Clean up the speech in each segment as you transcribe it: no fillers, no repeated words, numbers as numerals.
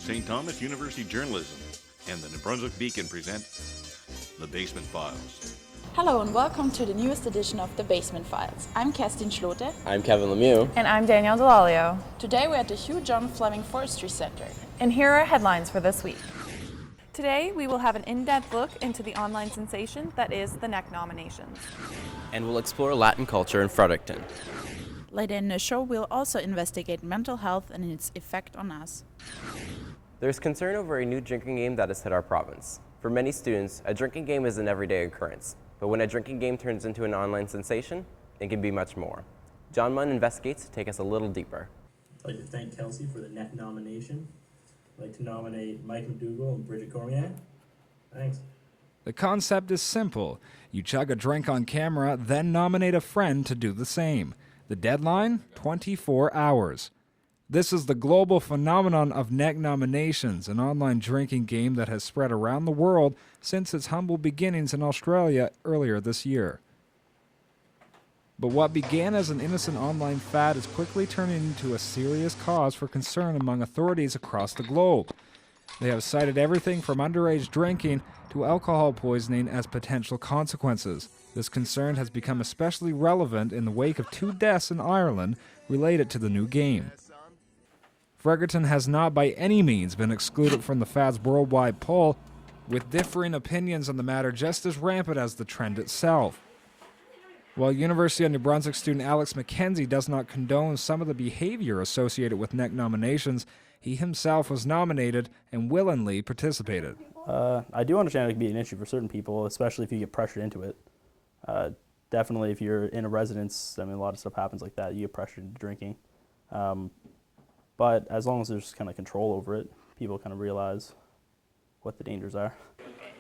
St. Thomas University Journalism and the New Brunswick Beacon present The Basement Files. Hello and welcome to the newest edition of The Basement Files. I'm Kerstin Schlote. I'm Kevin Lemieux. And I'm Danielle Delalio. Today we're at the Hugh John Fleming Forestry Center. And here are headlines for this week. Today we will have an in-depth look into the online sensation that is the NEC nominations. And we'll explore Latin culture in Fredericton. Later in the show we'll also investigate mental health and its effect on us. There's concern over a new drinking game that has hit our province. For many students, a drinking game is an everyday occurrence. But when a drinking game turns into an online sensation, it can be much more. John Munn investigates to take us a little deeper. I'd like to thank Kelsey for the NEC nomination. I'd like to nominate Mike McDougall and Bridget Cormier. Thanks. The concept is simple. You chug a drink on camera, then nominate a friend to do the same. The deadline? 24 hours. This is the global phenomenon of NEC nominations, an online drinking game that has spread around the world since its humble beginnings in Australia earlier this year. But what began as an innocent online fad is quickly turning into a serious cause for concern among authorities across the globe. They have cited everything from underage drinking to alcohol poisoning as potential consequences. This concern has become especially relevant in the wake of 2 deaths in Ireland related to the new game. Fredericton has not by any means been excluded from the fad's worldwide poll, with differing opinions on the matter just as rampant as the trend itself. While University of New Brunswick student Alex McKenzie does not condone some of the behavior associated with NEC nominations, he himself was nominated and willingly participated. I do understand it can be an issue for certain people, especially if you get pressured into it. Definitely if you're in a residence, I mean, a lot of stuff happens like that. You get pressured into drinking. But as long as there's kind of control over it, people kind of realize what the dangers are.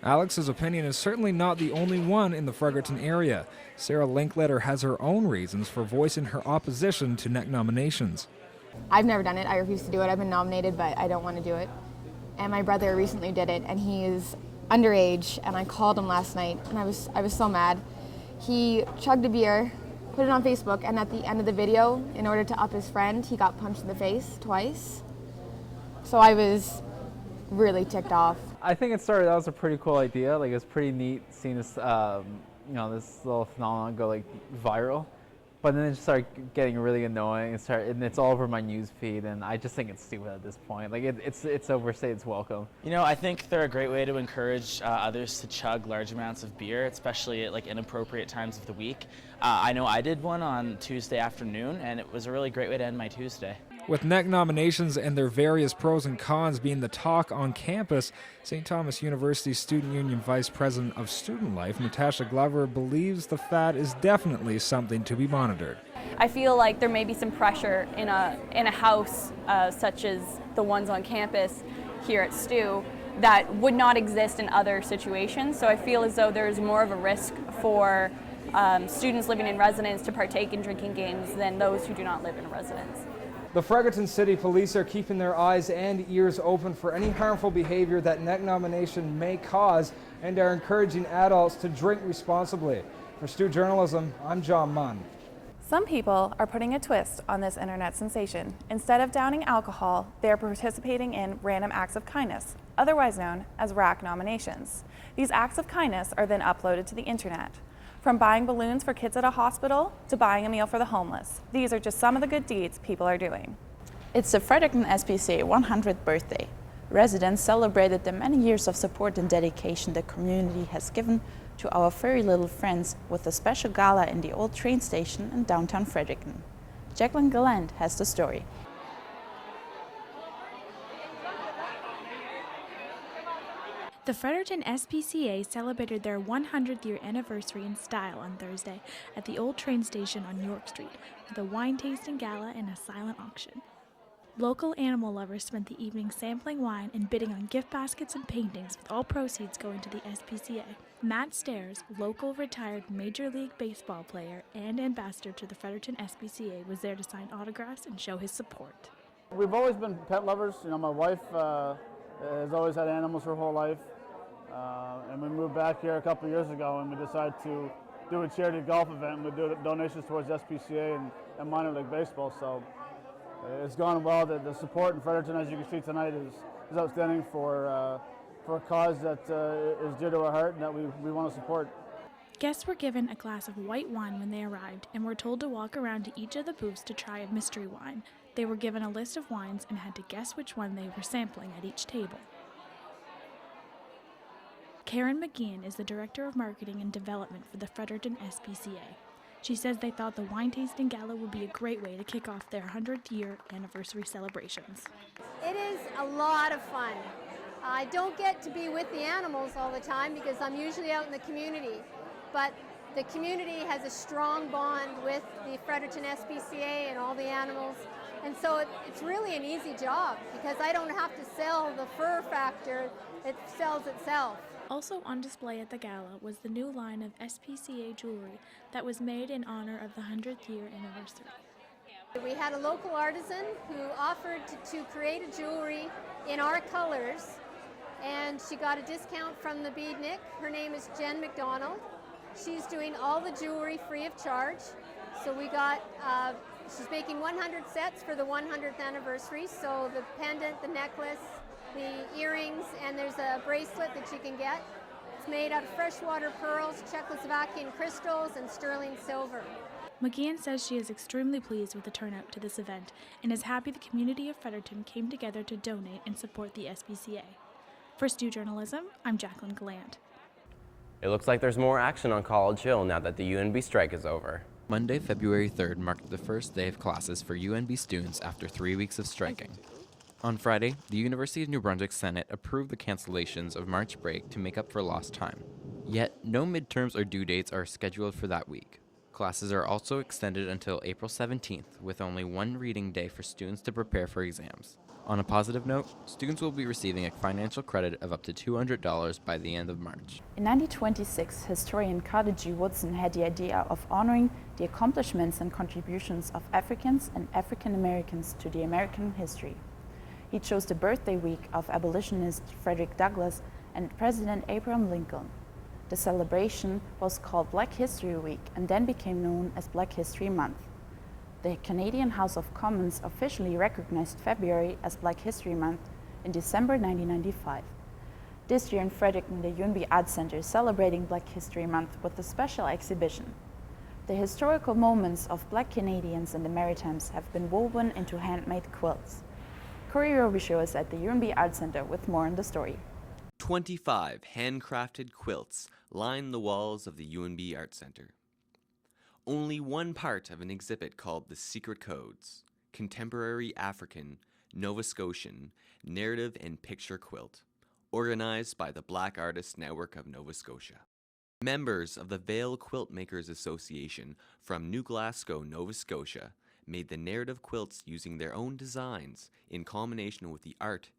Alex's opinion is certainly not the only one in the Fredericton area. Sarah Linkletter has her own reasons for voicing her opposition to NEC nominations. I've never done it. I refuse to do it. I've been nominated, but I don't want to do it. And my brother recently did it, and he is underage, and I called him last night, and I was so mad. He chugged a beer, put it on Facebook, and at the end of the video, in order to up his friend, he got punched in the face twice. So I was really ticked off. I think that was a pretty cool idea. Like, it was pretty neat seeing this, this little phenomenon go like viral. But then it just started getting really annoying and it's all over my news feed, and I just think it's stupid at this point. Like, it's overstayed its welcome. You know, I think they're a great way to encourage others to chug large amounts of beer, especially at like inappropriate times of the week. I know I did one on Tuesday afternoon, and it was a really great way to end my Tuesday. With NEC nominations and their various pros and cons being the talk on campus, St. Thomas University Student Union Vice President of Student Life, Natasha Glover, believes the fad is definitely something to be monitored. I feel like there may be some pressure in a house such as the ones on campus here at STU that would not exist in other situations. So I feel as though there's more of a risk for students living in residence to partake in drinking games than those who do not live in a residence. The Fredericton City Police are keeping their eyes and ears open for any harmful behavior that NEC nomination may cause and are encouraging adults to drink responsibly. For STU Journalism, I'm John Munn. Some people are putting a twist on this internet sensation. Instead of downing alcohol, they are participating in random acts of kindness, otherwise known as RAC nominations. These acts of kindness are then uploaded to the internet. From buying balloons for kids at a hospital to buying a meal for the homeless. These are just some of the good deeds people are doing. It's the Fredericton SPCA 100th birthday. Residents celebrated the many years of support and dedication the community has given to our furry little friends with a special gala in the old train station in downtown Fredericton. Jacqueline Galland has the story. The Fredericton SPCA celebrated their 100th year anniversary in style on Thursday at the old train station on York Street with a wine tasting gala and a silent auction. Local animal lovers spent the evening sampling wine and bidding on gift baskets and paintings, with all proceeds going to the SPCA. Matt Stairs, local retired Major League Baseball player and ambassador to the Fredericton SPCA, was there to sign autographs and show his support. We've always been pet lovers. You know, my wife has always had animals her whole life. And we moved back here a couple of years ago, and we decided to do a charity golf event. We do donations towards SPCA and minor league baseball. So it's gone well. The support in Fredericton, as you can see tonight, is outstanding for a cause that is dear to our heart and that we want to support. Guests were given a glass of white wine when they arrived and were told to walk around to each of the booths to try a mystery wine. They were given a list of wines and had to guess which one they were sampling at each table. Karen McGeehan is the Director of Marketing and Development for the Fredericton SPCA. She says they thought the wine tasting gala would be a great way to kick off their 100th year anniversary celebrations. It is a lot of fun. I don't get to be with the animals all the time because I'm usually out in the community, but the community has a strong bond with the Fredericton SPCA and all the animals, and so it's really an easy job because I don't have to sell the fur factor, it sells itself. Also on display at the gala was the new line of SPCA jewelry that was made in honor of the 100th year anniversary. We had a local artisan who offered to create a jewelry in our colors, and she got a discount from the beadnik. Her name is Jen McDonald. She's doing all the jewelry free of charge. So we got, she's making 100 sets for the 100th anniversary. So the pendant, the necklace, the earrings, and there's a bracelet that you can get. It's made out of freshwater pearls, Czechoslovakian crystals, and sterling silver. McGeehan says she is extremely pleased with the turnout to this event and is happy the community of Fredericton came together to donate and support the SPCA. For STU Journalism, I'm Jacqueline Gallant. It looks like there's more action on College Hill now that the UNB strike is over. Monday, February 3rd marked the first day of classes for UNB students after 3 weeks of striking. On Friday, the University of New Brunswick Senate approved the cancellations of March break to make up for lost time. Yet, no midterms or due dates are scheduled for that week. Classes are also extended until April 17th, with only one reading day for students to prepare for exams. On a positive note, students will be receiving a financial credit of up to $200 by the end of March. In 1926, historian Carter G. Woodson had the idea of honoring the accomplishments and contributions of Africans and African Americans to the American history. He chose the birthday week of abolitionist Frederick Douglass and President Abraham Lincoln. The celebration was called Black History Week and then became known as Black History Month. The Canadian House of Commons officially recognized February as Black History Month in December 1995. This year in Fredericton, the UNB Art Center is celebrating Black History Month with a special exhibition. The historical moments of Black Canadians in the Maritimes have been woven into handmade quilts. Corey Robichaud is at the UNB Art Center with more on the story. 25 handcrafted quilts line the walls of the UNB Art Center. Only one part of an exhibit called The Secret Codes, Contemporary African, Nova Scotian, Narrative and Picture Quilt, organized by the Black Artists Network of Nova Scotia. Members of the Vale Quilt Makers Association from New Glasgow, Nova Scotia, made the narrative quilts using their own designs in combination with the art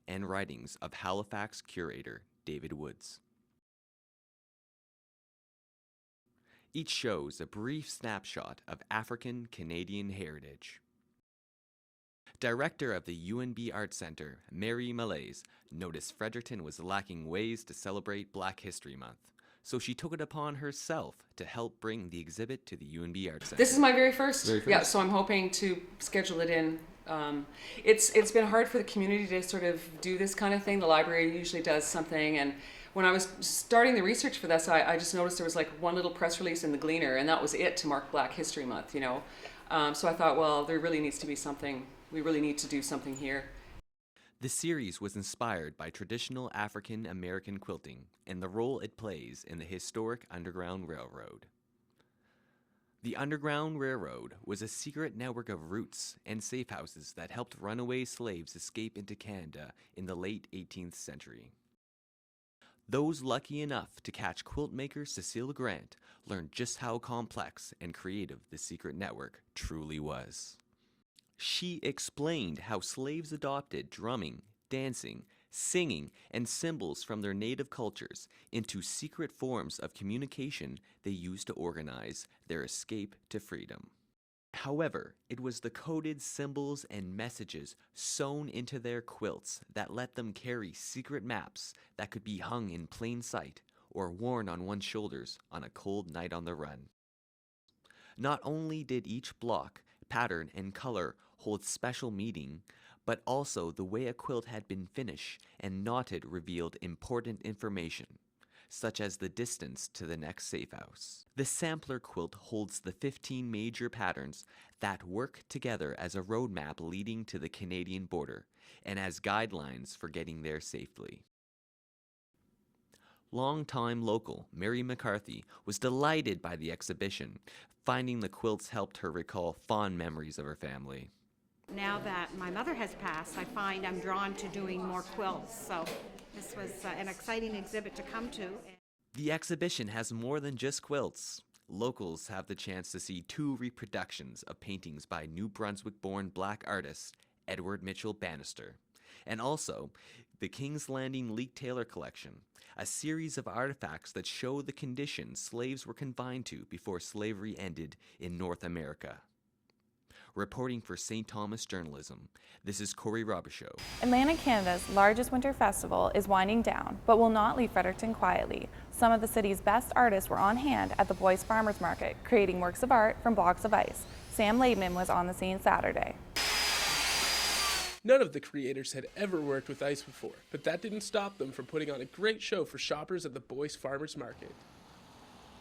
and writings of Halifax curator David Woods. Each shows a brief snapshot of African Canadian heritage. Director of the UNB Art Center, Mary Malaise, noticed Fredericton was lacking ways to celebrate Black History Month, so she took it upon herself to help bring the exhibit to the UNB Art Center. This is my very first. Yeah, so I'm hoping to schedule it in. It's been hard for the community to sort of do this kind of thing. The library usually does something, and when I was starting the research for this, I just noticed there was like one little press release in the Gleaner, and that was it to mark Black History Month, you know. So I thought, well, there really needs to be something. We really need to do something here. The series was inspired by traditional African American quilting and the role it plays in the historic Underground Railroad. The Underground Railroad was a secret network of routes and safe houses that helped runaway slaves escape into Canada in the late 18th century. Those lucky enough to catch quilt maker Cecile Grant learned just how complex and creative the secret network truly was. She explained how slaves adopted drumming, dancing, singing, and symbols from their native cultures into secret forms of communication they used to organize their escape to freedom. However, it was the coded symbols and messages sewn into their quilts that let them carry secret maps that could be hung in plain sight or worn on one's shoulders on a cold night on the run. Not only did each block, pattern, and color holds special meaning, but also the way a quilt had been finished and knotted revealed important information, such as the distance to the next safe house. The sampler quilt holds the 15 major patterns that work together as a roadmap leading to the Canadian border and as guidelines for getting there safely. Longtime local Mary McCarthy was delighted by the exhibition, finding the quilts helped her recall fond memories of her family. Now that my mother has passed, I find I'm drawn to doing more quilts, so this was an exciting exhibit to come to. The exhibition has more than just quilts. Locals have the chance to see 2 reproductions of paintings by New Brunswick-born black artist Edward Mitchell Bannister, and also the King's Landing Leek Taylor collection, a series of artifacts that show the conditions slaves were confined to before slavery ended in North America. Reporting for St. Thomas Journalism, this is Corey Robichaud. Atlantic Canada's largest winter festival is winding down, but will not leave Fredericton quietly. Some of the city's best artists were on hand at the Boyce Farmers Market, creating works of art from blocks of ice. Sam Laidman was on the scene Saturday. None of the creators had ever worked with ice before, but that didn't stop them from putting on a great show for shoppers at the Boyce Farmers Market.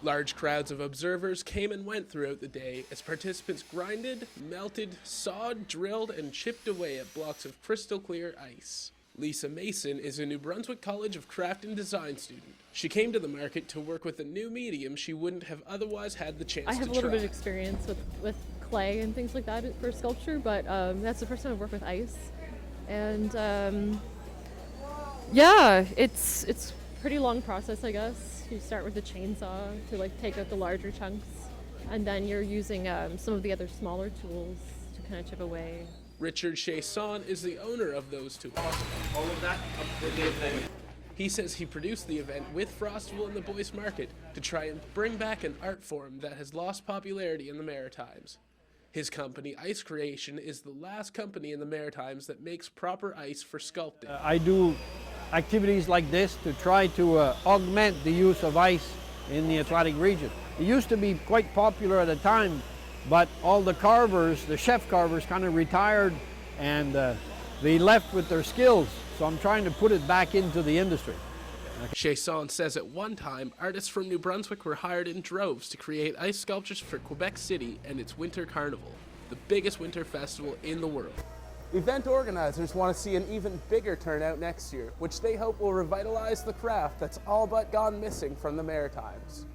Large crowds of observers came and went throughout the day as participants grinded, melted, sawed, drilled, and chipped away at blocks of crystal clear ice. Lisa Mason is a New Brunswick College of Craft and Design student. She came to the market to work with a new medium she wouldn't have otherwise had the chance to try. I have a little bit of experience with clay and things like that for sculpture, but that's the first time I've worked with ice. And yeah, it's a pretty long process, I guess. You start with the chainsaw to take out the larger chunks, and then you're using some of the other smaller tools to kind of chip away. Richard Chasson is the owner of those tools. All of that He says he produced the event with Frostival and the Boyce Market to try and bring back an art form that has lost popularity in the Maritimes. His company, Ice Creation, is the last company in the Maritimes that makes proper ice for sculpting. I do activities like this to try to augment the use of ice in the Atlantic region. It used to be quite popular at the time, but all the carvers, the chef carvers, kind of retired and they left with their skills. So I'm trying to put it back into the industry. Chasson says at one time, artists from New Brunswick were hired in droves to create ice sculptures for Quebec City and its Winter Carnival, the biggest winter festival in the world. Event organizers want to see an even bigger turnout next year, which they hope will revitalize the craft that's all but gone missing from the Maritimes.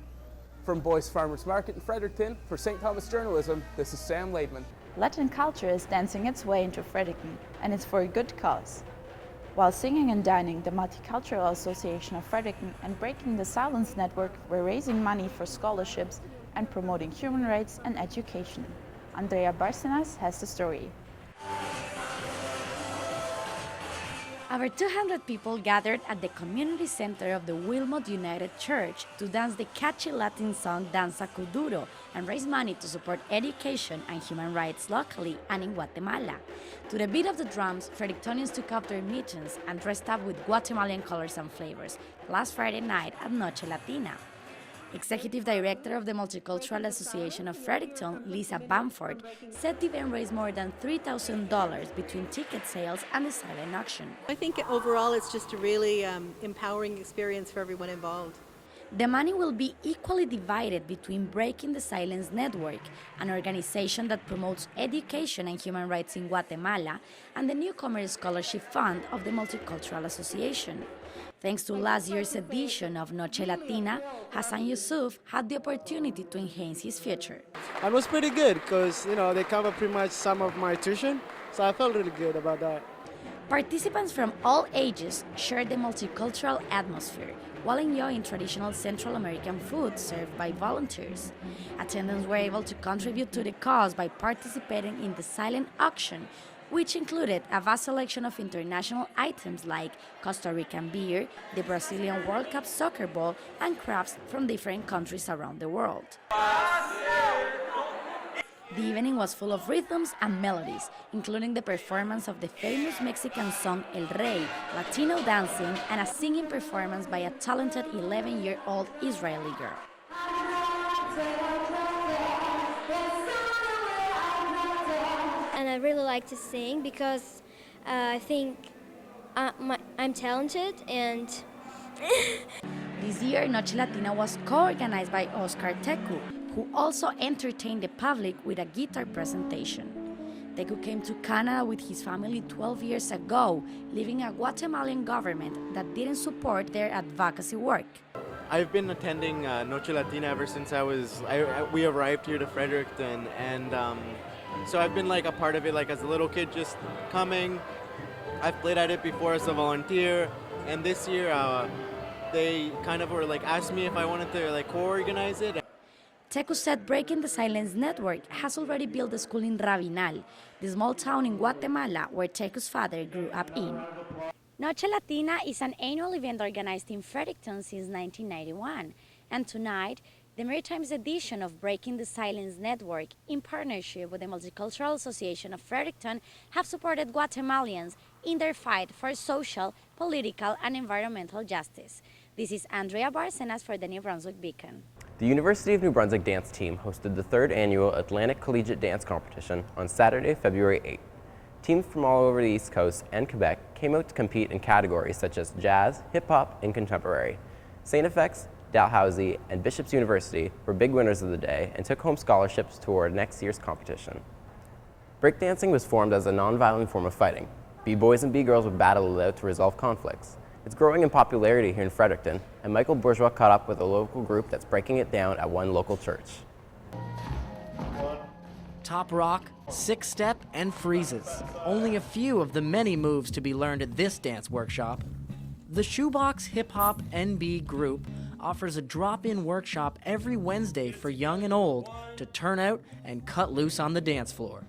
From Boyce Farmers Market in Fredericton, for St. Thomas Journalism, this is Sam Laidman. Latin culture is dancing its way into Fredericton, and it's for a good cause. While singing and dining, the Multicultural Association of Fredericton and Breaking the Silence Network were raising money for scholarships and promoting human rights and education. Andrea Barcenas has the story. Over 200 people gathered at the community center of the Wilmot United Church to dance the catchy Latin song Danza Kuduro and raise money to support education and human rights locally and in Guatemala. To the beat of the drums, Frederictonians took off their mittens and dressed up with Guatemalan colors and flavors last Friday night at Noche Latina. Executive Director of the Multicultural Association of Fredericton, Lisa Bamford, said the event raised more than $3,000 between ticket sales and the silent auction. I think overall it's just a really empowering experience for everyone involved. The money will be equally divided between Breaking the Silence Network, an organization that promotes education and human rights in Guatemala, and the Newcomer Scholarship Fund of the Multicultural Association. Thanks to last year's edition of Noche Latina, Hassan Yusuf had the opportunity to enhance his future. It was pretty good because, they cover pretty much some of my tuition, so I felt really good about that. Participants from all ages shared the multicultural atmosphere while enjoying traditional Central American food served by volunteers. Attendants were able to contribute to the cause by participating in the silent auction, which included a vast selection of international items like Costa Rican beer, the Brazilian World Cup soccer ball, and crafts from different countries around the world. The evening was full of rhythms and melodies, including the performance of the famous Mexican song El Rey, Latino dancing, and a singing performance by a talented 11-year-old Israeli girl. and I really like to sing because I think I'm talented and This year, Noche Latina was co-organized by Oscar Tecu, who also entertained the public with a guitar presentation. Tecu came to Canada with his family 12 years ago, leaving a Guatemalan government that didn't support their advocacy work. I've been attending Noche Latina ever since we arrived here to Fredericton, and so I've been like a part of it, like as a little kid, just coming. I've played at it before as a volunteer, and this year they kind of were like asked me if I wanted to like co-organize it. Tecu said Breaking the Silence Network has already built a school in Rabinal, the small town in Guatemala where Tecu's father grew up in. Noche Latina is an annual event organized in Fredericton since 1991, and tonight, the Maritimes edition of Breaking the Silence Network, in partnership with the Multicultural Association of Fredericton, have supported Guatemalans in their fight for social, political, and environmental justice. This is Andrea Barcenas for the New Brunswick Beacon. The University of New Brunswick dance team hosted the 3rd annual Atlantic Collegiate Dance Competition on Saturday, February 8th. Teams from all over the East Coast and Quebec came out to compete in categories such as jazz, hip-hop, and contemporary. St. FX, Dalhousie, and Bishop's University were big winners of the day and took home scholarships toward next year's competition. Breakdancing was formed as a non-violent form of fighting. B-boys and B-girls would battle it out to resolve conflicts. It's growing in popularity here in Fredericton, and Michael Bourgeois caught up with a local group that's breaking it down at one local church. Top rock, six-step, and freezes. Only a few of the many moves to be learned at this dance workshop. The Shoebox Hip Hop NB group offers a drop-in workshop every Wednesday for young and old to turn out and cut loose on the dance floor.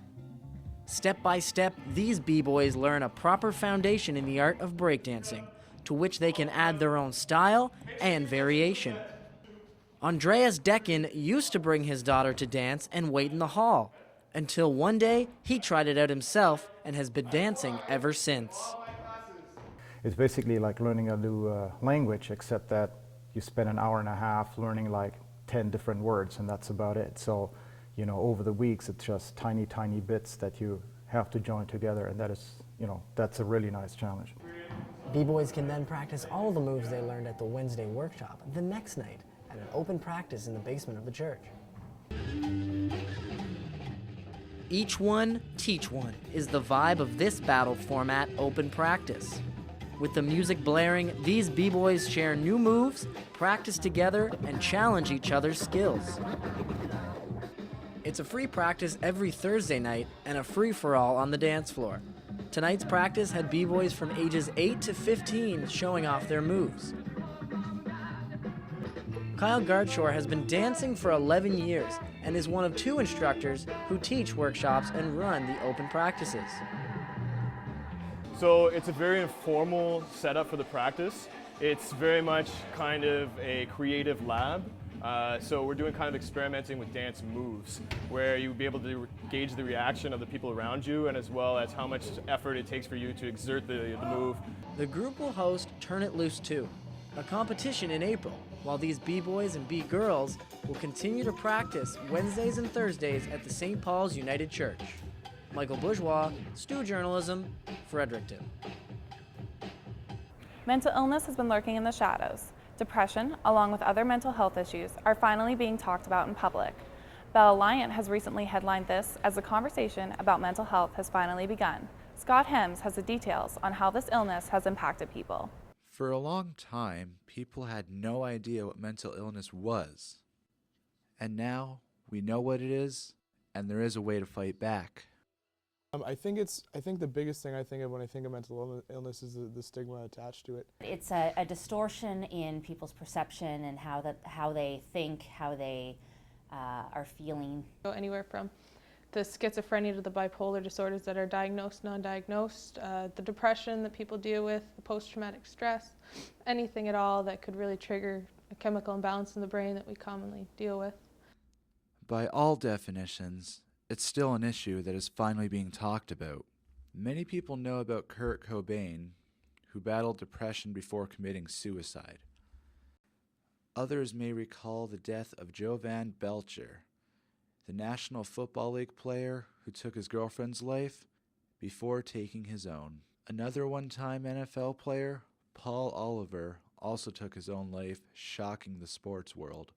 Step by step, these b-boys learn a proper foundation in the art of breakdancing, to which they can add their own style and variation. Andreas Decken used to bring his daughter to dance and wait in the hall, until one day he tried it out himself and has been dancing ever since. It's basically like learning a new language, except that you spend an hour and a half learning like 10 different words, and that's about it. So, you know, over the weeks, it's just tiny, tiny bits that you have to join together, and that is, you know, that's a really nice challenge. B-boys can then practice all the moves they learned at the Wednesday workshop the next night at an open practice in the basement of the church. Each one, teach one is the vibe of this battle format open practice. With the music blaring, these b-boys share new moves, practice together, and challenge each other's skills. It's a free practice every Thursday night and a free-for-all on the dance floor. Tonight's practice had b-boys from ages 8 to 15 showing off their moves. Kyle Gartshore has been dancing for 11 years and is one of 2 instructors who teach workshops and run the open practices. So it's a very informal setup for the practice. It's very much kind of a creative lab. So we're doing kind of experimenting with dance moves, where you'll be able to gauge the reaction of the people around you, and as well as how much effort it takes for you to exert the move. The group will host Turn It Loose 2, a competition in April, while these b-boys and b-girls will continue to practice Wednesdays and Thursdays at the St. Paul's United Church. Michael Bourgeois, STU Journalism, Fredericton. Mental illness has been lurking in the shadows. Depression, along with other mental health issues, are finally being talked about in public. Bell Alliant has recently headlined this as the conversation about mental health has finally begun. Scott Hems has the details on how this illness has impacted people. For a long time, people had no idea what mental illness was. And now we know what it is, and there is a way to fight back. I think the biggest thing I think of when I think of mental illness is the stigma attached to it. It's a distortion in people's perception and how they think, how they are feeling. Anywhere from the schizophrenia to the bipolar disorders that are diagnosed, non-diagnosed, the depression that people deal with, the post-traumatic stress, anything at all that could really trigger a chemical imbalance in the brain that we commonly deal with. By all definitions, it's still an issue that is finally being talked about. Many people know about Kurt Cobain, who battled depression before committing suicide. Others may recall the death of Jovan Belcher, the National Football League player who took his girlfriend's life before taking his own. Another one-time NFL player, Paul Oliver, also took his own life, shocking the sports world.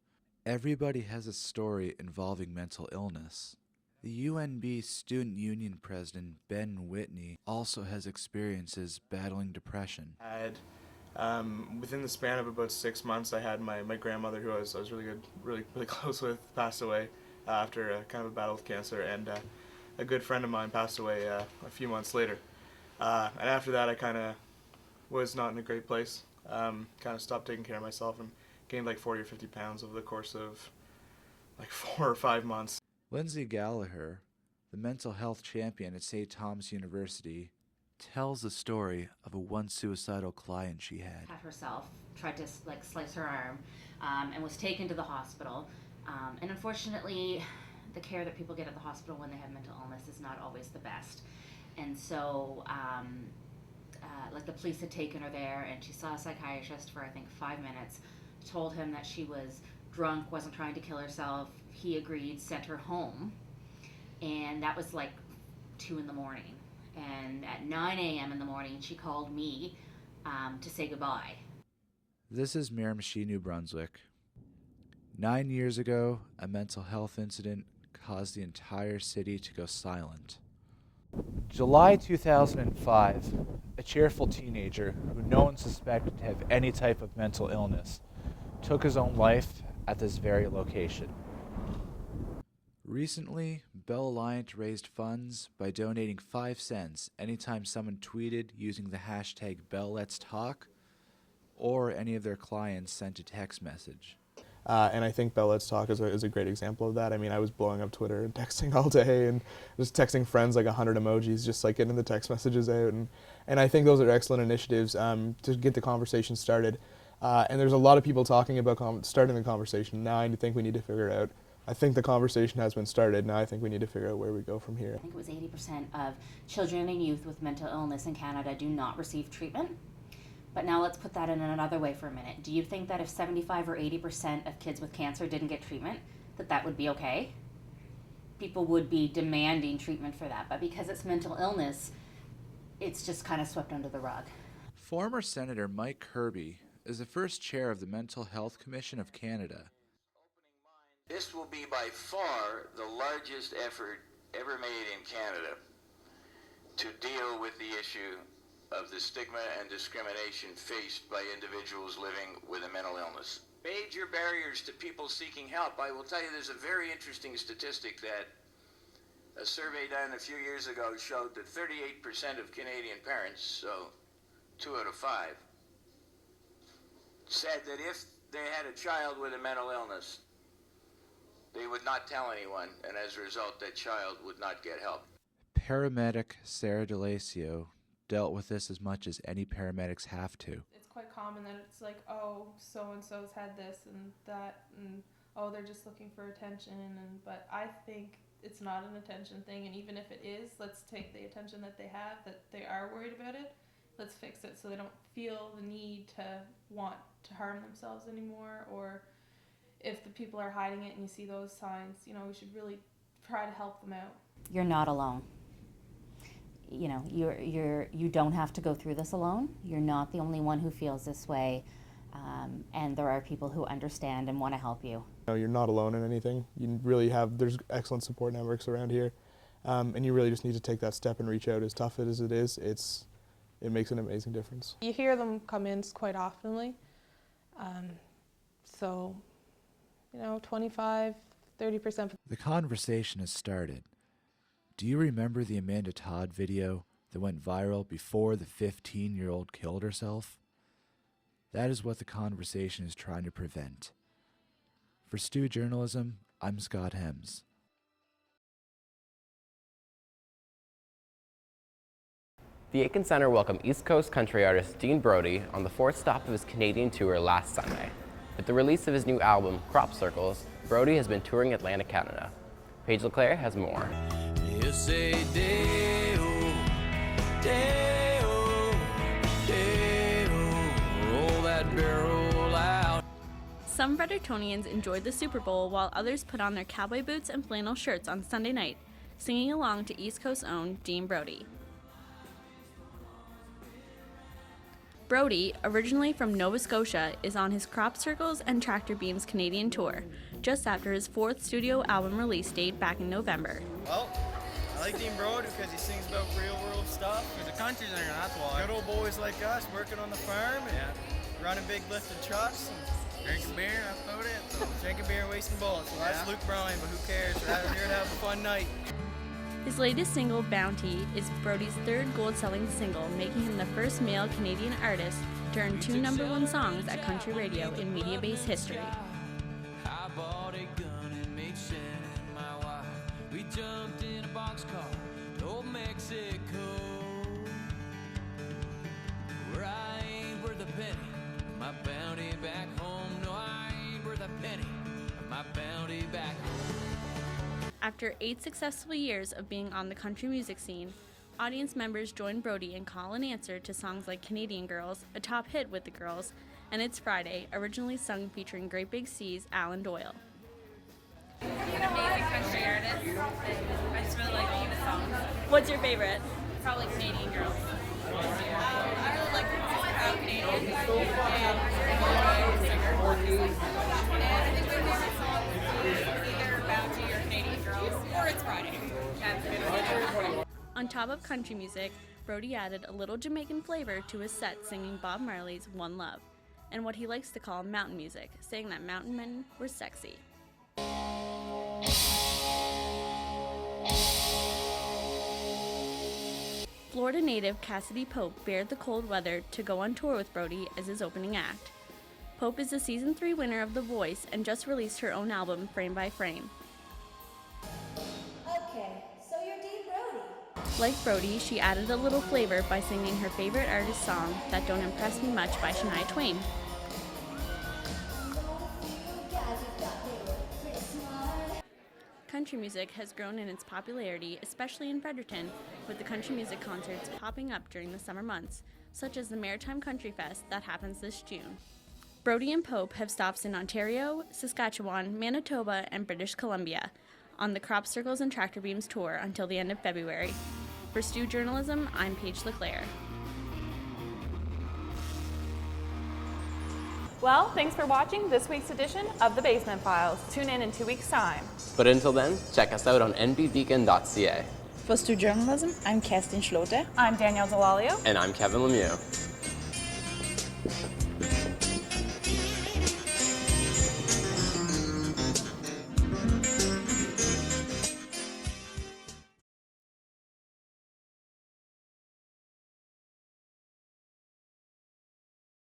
Everybody has a story involving mental illness. The UNB Student Union President, Ben Whitney, also has experiences battling depression. Within the span of about 6 months, I had my grandmother, who I was really close with, passed away after a kind of a battle with cancer, and a good friend of mine passed away a few months later. And after that, I kind of was not in a great place. Kind of stopped taking care of myself and gained like 40 or 50 pounds over the course of like 4 or 5 months. Lindsay Gallagher, the mental health champion at St. Thomas University, tells the story of a once suicidal client she had. Herself tried to slice her arm and was taken to the hospital. And unfortunately, the care that people get at the hospital when they have mental illness is not always the best. And so the police had taken her there, and she saw a psychiatrist for I think 5 minutes, told him that she was drunk, wasn't trying to kill herself. He agreed, sent her home, and that was like 2 in the morning. And at 9 a.m. in the morning, she called me to say goodbye. This is Miramichi, New Brunswick. 9 years ago, a mental health incident caused the entire city to go silent. July 2005, a cheerful teenager who no one suspected to have any type of mental illness took his own life at this very location. Recently, Bell Alliance raised funds by donating 5 cents anytime someone tweeted using the hashtag BellLet'sTalk, or any of their clients sent a text message. And I think Bell Let's Talk is a great example of that. I mean, I was blowing up Twitter and texting all day and just texting friends like 100 emojis, just like getting the text messages out. And I think those are excellent initiatives to get the conversation started. And there's a lot of people talking about starting the conversation. Now I think we need to figure it out. I think the conversation has been started. Now I think we need to figure out where we go from here. I think it was 80% of children and youth with mental illness in Canada do not receive treatment. But now let's put that in another way for a minute. Do you think that if 75 or 80% of kids with cancer didn't get treatment, that would be okay? People would be demanding treatment for that. But because it's mental illness, it's just kind of swept under the rug. Former Senator Mike Kirby is the first chair of the Mental Health Commission of Canada. This will be by far the largest effort ever made in Canada to deal with the issue of the stigma and discrimination faced by individuals living with a mental illness. Major barriers to people seeking help. I will tell you there's a very interesting statistic that a survey done a few years ago showed that 38% of Canadian parents, so 2 out of 5, said that if they had a child with a mental illness, they would not tell anyone, and as a result, that child would not get help. Paramedic Sarah DeLacio dealt with this as much as any paramedics have to. It's quite common that it's like, oh, so-and-so's had this and that, and oh, they're just looking for attention, but I think it's not an attention thing, and even if it is, let's take the attention that they have, that they are worried about it, let's fix it so they don't feel the need to want to harm themselves anymore, or if the people are hiding it and you see those signs, we should really try to help them out. You're not alone. You don't have to go through this alone. You're not the only one who feels this way, and there are people who understand and want to help you. You're not alone in anything. You really there's excellent support networks around here, and you really just need to take that step and reach out. As tough as it is, it makes an amazing difference. You hear them come in quite oftenly, 25, 30%. The conversation has started. Do you remember the Amanda Todd video that went viral before the 15-year-old killed herself? That is what the conversation is trying to prevent. For STU Journalism, I'm Scott Hems. The Aiken Centre welcomed East Coast country artist Dean Brody on the 4th stop of his Canadian tour last Sunday. With the release of his new album, Crop Circles, Brody has been touring Atlantic Canada. Paige LeClaire has more. You say Deo, Deo, Deo, roll that barrel out. Some Frederictonians enjoyed the Super Bowl while others put on their cowboy boots and flannel shirts on Sunday night, singing along to East Coast's own Dean Brody. Brody, originally from Nova Scotia, is on his Crop Circles and Tractor Beams Canadian tour, just after his 4th studio album release date back in November. Well, I like Dean Brody because he sings about real world stuff. He's a country singer, that's why. Good old boys like us working on the farm and running big lifted trucks and drinking beer, that's about it. So, drinking beer and wasting bullets. Well, that's Luke Bryan, but who cares? We're out here to have a fun night. His latest single, Bounty, is Brody's 3rd gold-selling single, making him the first male Canadian artist to earn 2 #1 songs at country radio in Mediabase history. I bought a gun and made Shannon my wife. We jumped in a boxcar to old Mexico, where I ain't worth a penny of my bounty back home. No, I ain't worth a penny of my bounty back home. After 8 successful years of being on the country music scene, audience members joined Brody in call and answer to songs like Canadian Girls, a top hit with the girls, and It's Friday, originally sung featuring Great Big Sea's Alan Doyle. He's an amazing country artist. I just really like all of his songs. What's your favorite? Probably Canadian Girls. I really like Proud Canadian. And I think my favorite song is either Bounty or Canadian Girls, or It's Friday. That's a good one. On top of country music, Brody added a little Jamaican flavor to his set, singing Bob Marley's One Love, and what he likes to call mountain music, saying that mountain men were sexy. Florida native Cassidy Pope bared the cold weather to go on tour with Brody as his opening act. Pope is the Season 3 winner of The Voice and just released her own album, Frame by Frame. Okay, so you're Dean Brody. Like Brody, she added a little flavor by singing her favorite artist's song, That Don't Impress Me Much by Shania Twain. Country music has grown in its popularity, especially in Fredericton, with the country music concerts popping up during the summer months, such as the Maritime Country Fest that happens this June. Brody and Pope have stops in Ontario, Saskatchewan, Manitoba, and British Columbia on the Crop Circles and Tractor Beams tour until the end of February. For STU Journalism, I'm Paige LeClaire. Well, thanks for watching this week's edition of The Basement Files. Tune in 2 weeks' time. But until then, check us out on nbbeacon.ca. For STU Journalism, I'm Kerstin Schlote. I'm Danielle Delalio. And I'm Kevin Lemieux.